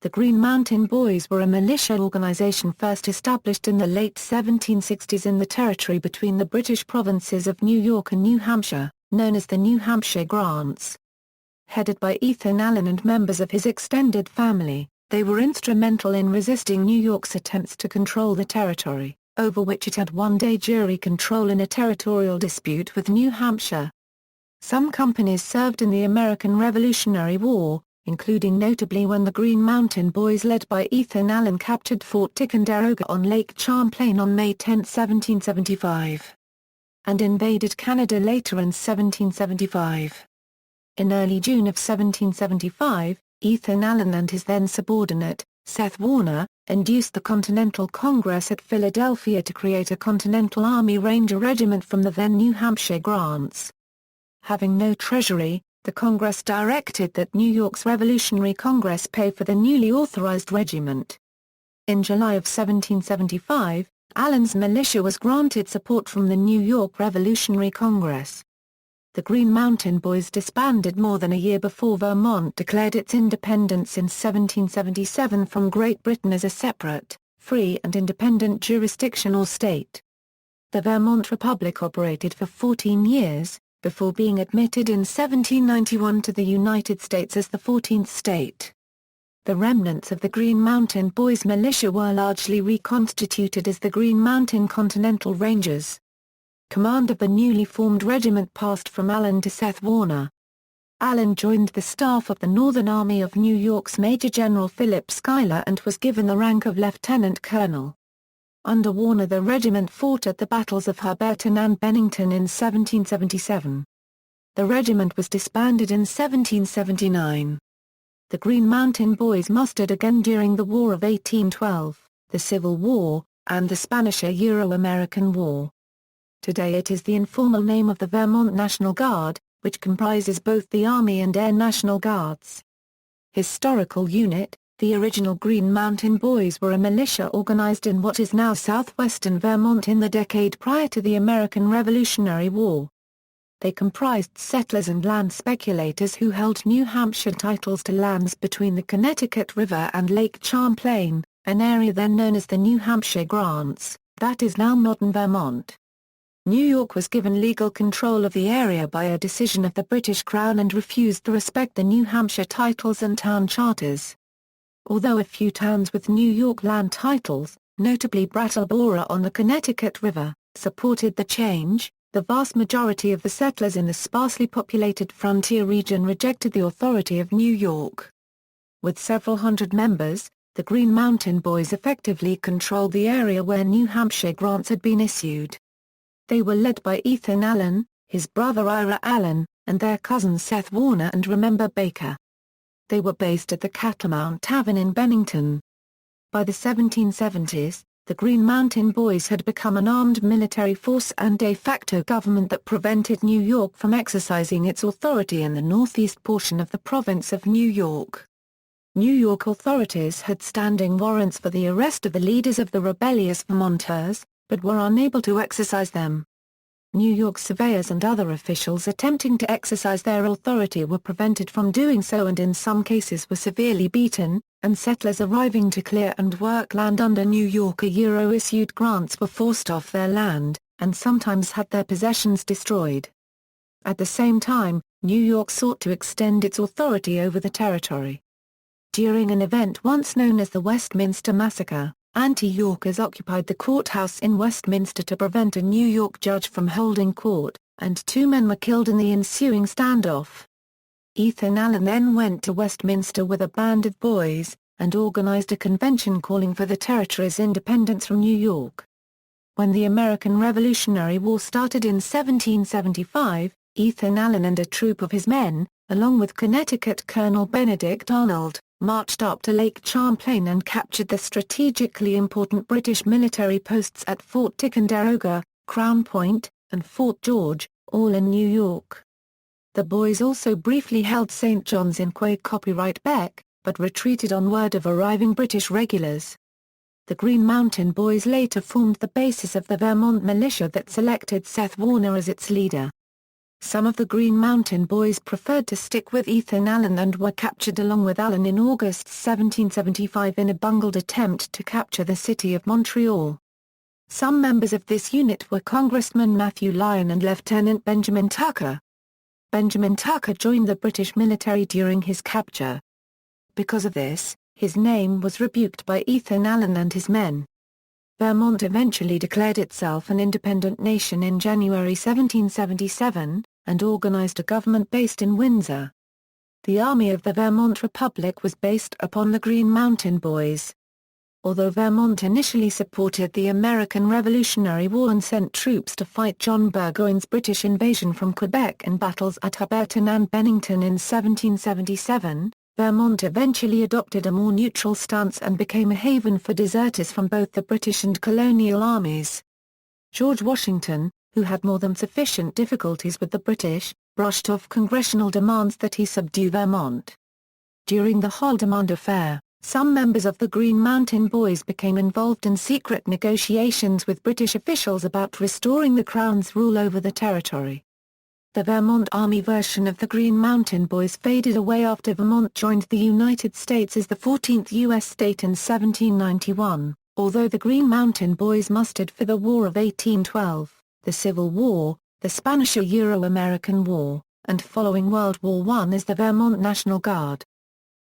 The Green Mountain Boys were a militia organization first established in the late 1760s in the territory between the British provinces of New York and New Hampshire, known as the New Hampshire Grants. Headed by Ethan Allen and members of his extended family, they were instrumental in resisting New York's attempts to control the territory, over which it had one-day jury control in a territorial dispute with New Hampshire. Some companies served in the American Revolutionary War, including notably when the Green Mountain Boys led by Ethan Allen captured Fort Ticonderoga on Lake Champlain on May 10, 1775, and invaded Canada later in 1775. In early June of 1775, Ethan Allen and his then subordinate, Seth Warner, induced the Continental Congress at Philadelphia to create a Continental Army Ranger Regiment from the then New Hampshire Grants. Having no treasury, the Congress directed that New York's Revolutionary Congress pay for the newly authorized regiment. In July of 1775, Allen's militia was granted support from the New York Revolutionary Congress. The Green Mountain Boys disbanded more than a year before Vermont declared its independence in 1777 from Great Britain as a separate, free and independent jurisdiction or state. The Vermont Republic operated for 14 years, before being admitted in 1791 to the United States as the 14th state. The remnants of the Green Mountain Boys militia were largely reconstituted as the Green Mountain Continental Rangers. Command of the newly formed regiment passed from Allen to Seth Warner. Allen joined the staff of the Northern Army of New York's Major General Philip Schuyler and was given the rank of lieutenant colonel. Under Warner the regiment fought at the battles of Hubbardton and Bennington in 1777. The regiment was disbanded in 1779. The Green Mountain Boys mustered again during the War of 1812, the Civil War, and the Spanish-Euro-American War. Today it is the informal name of the Vermont National Guard, which comprises both the Army and Air National Guards. Historical unit: the original Green Mountain Boys were a militia organized in what is now southwestern Vermont in the decade prior to the American Revolutionary War. They comprised settlers and land speculators who held New Hampshire titles to lands between the Connecticut River and Lake Champlain, an area then known as the New Hampshire Grants, that is now modern Vermont. New York was given legal control of the area by a decision of the British Crown and refused to respect the New Hampshire titles and town charters. Although a few towns with New York land titles, notably Brattleboro on the Connecticut River, supported the change, the vast majority of the settlers in the sparsely populated frontier region rejected the authority of New York. With several hundred members, the Green Mountain Boys effectively controlled the area where New Hampshire grants had been issued. They were led by Ethan Allen, his brother Ira Allen, and their cousin Seth Warner and Remember Baker. They were based at the Cattlemount Tavern in Bennington. By the 1770s, the Green Mountain Boys had become an armed military force and de facto government that prevented New York from exercising its authority in the northeast portion of the province of New York. New York authorities had standing warrants for the arrest of the leaders of the rebellious Vermonters, but were unable to exercise them. New York surveyors and other officials attempting to exercise their authority were prevented from doing so and in some cases were severely beaten, and settlers arriving to clear and work land under New York Euro-issued grants were forced off their land, and sometimes had their possessions destroyed. At the same time, New York sought to extend its authority over the territory. During an event once known as the Westminster Massacre, anti-Yorkers occupied the courthouse in Westminster to prevent a New York judge from holding court, and 2 men were killed in the ensuing standoff. Ethan Allen then went to Westminster with a band of boys, and organized a convention calling for the territory's independence from New York. When the American Revolutionary War started in 1775, Ethan Allen and a troop of his men, along with Connecticut Colonel Benedict Arnold, marched up to Lake Champlain and captured the strategically important British military posts at Fort Ticonderoga, Crown Point, and Fort George, all in New York. The boys also briefly held St. John's in Quebec, but retreated on word of arriving British regulars. The Green Mountain Boys later formed the basis of the Vermont militia that selected Seth Warner as its leader. Some of the Green Mountain Boys preferred to stick with Ethan Allen and were captured along with Allen in August 1775 in a bungled attempt to capture the city of Montreal. Some members of this unit were Congressman Matthew Lyon and Lieutenant Benjamin Tucker. Benjamin Tucker joined the British military during his capture. Because of this, his name was rebuked by Ethan Allen and his men. Vermont eventually declared itself an independent nation in January 1777, and organized a government based in Windsor. The Army of the Vermont Republic was based upon the Green Mountain Boys. Although Vermont initially supported the American Revolutionary War and sent troops to fight John Burgoyne's British invasion from Quebec in battles at Hubbardton and Bennington in 1777, Vermont eventually adopted a more neutral stance and became a haven for deserters from both the British and colonial armies. George Washington, who had more than sufficient difficulties with the British, brushed off congressional demands that he subdue Vermont. During the Haldimand Affair, some members of the Green Mountain Boys became involved in secret negotiations with British officials about restoring the Crown's rule over the territory. The Vermont Army version of the Green Mountain Boys faded away after Vermont joined the United States as the 14th U.S. state in 1791, although the Green Mountain Boys mustered for the War of 1812, the Civil War, the Spanish-Euro-American War, and following World War I as the Vermont National Guard.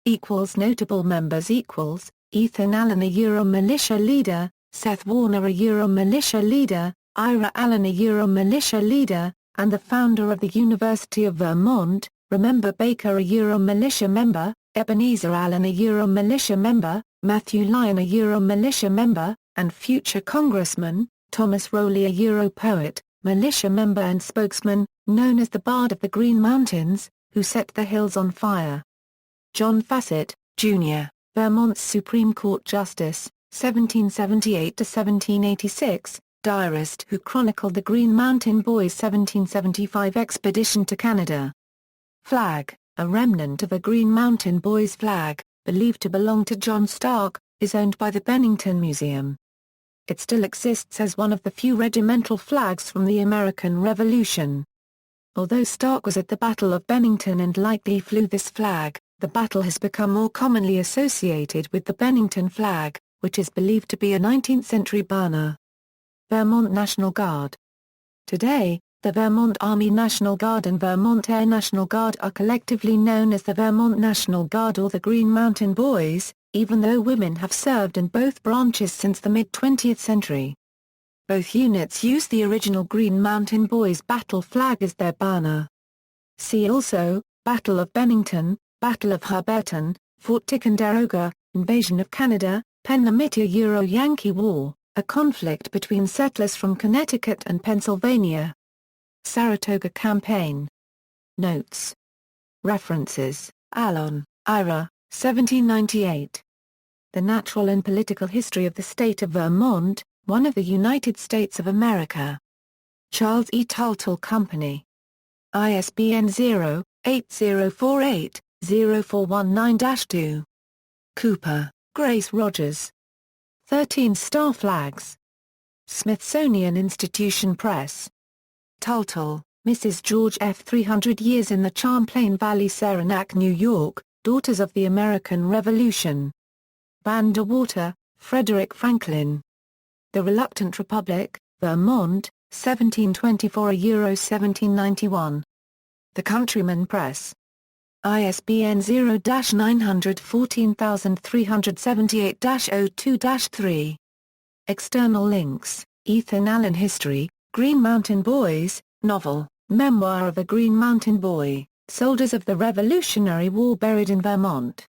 Notable members Ethan Allen, a Euro militia leader, Seth Warner, a Euro militia leader, Ira Allen, a Euro militia leader, and the founder of the University of Vermont, Remember Baker, a Euro militia member, Ebenezer Allen, a Euro militia member, Matthew Lyon, a Euro militia member, and future Congressman, Thomas Rowley, a Euro poet, militia member and spokesman, known as the Bard of the Green Mountains, who set the hills on fire. John Fassett, Jr., Vermont's Supreme Court Justice, 1778–1786, diarist who chronicled the Green Mountain Boys' 1775 expedition to Canada. Flag, a remnant of a Green Mountain Boys flag, believed to belong to John Stark, is owned by the Bennington Museum. It still exists as one of the few regimental flags from the American Revolution. Although Stark was at the Battle of Bennington and likely flew this flag, the battle has become more commonly associated with the Bennington flag, which is believed to be a 19th-century banner. Vermont National Guard. Today, the Vermont Army National Guard and Vermont Air National Guard are collectively known as the Vermont National Guard or the Green Mountain Boys, even though women have served in both branches since the mid-20th century. Both units use the original Green Mountain Boys battle flag as their banner. See also, Battle of Bennington, Battle of Hubbardton, Fort Ticonderoga, Invasion of Canada, Penn-Euro-Yankee War, a conflict between settlers from Connecticut and Pennsylvania. Saratoga Campaign. Notes. References, Allen, Ira, 1798. The Natural and Political History of the State of Vermont, one of the United States of America. Charles E. Tultall Company. ISBN 0-8048-0419-2. Cooper, Grace Rogers. 13 Star Flags. Smithsonian Institution Press. Tultall, Mrs. George F. 300 Years in the Champlain Valley, Saranac, New York, Daughters of the American Revolution. Van de Water, Frederick Franklin. The Reluctant Republic, Vermont, 1724 Euro 1791. The Countryman Press. ISBN 0-914378-02-3. External links, Ethan Allen History, Green Mountain Boys, Novel, Memoir of a Green Mountain Boy, Soldiers of the Revolutionary War buried in Vermont.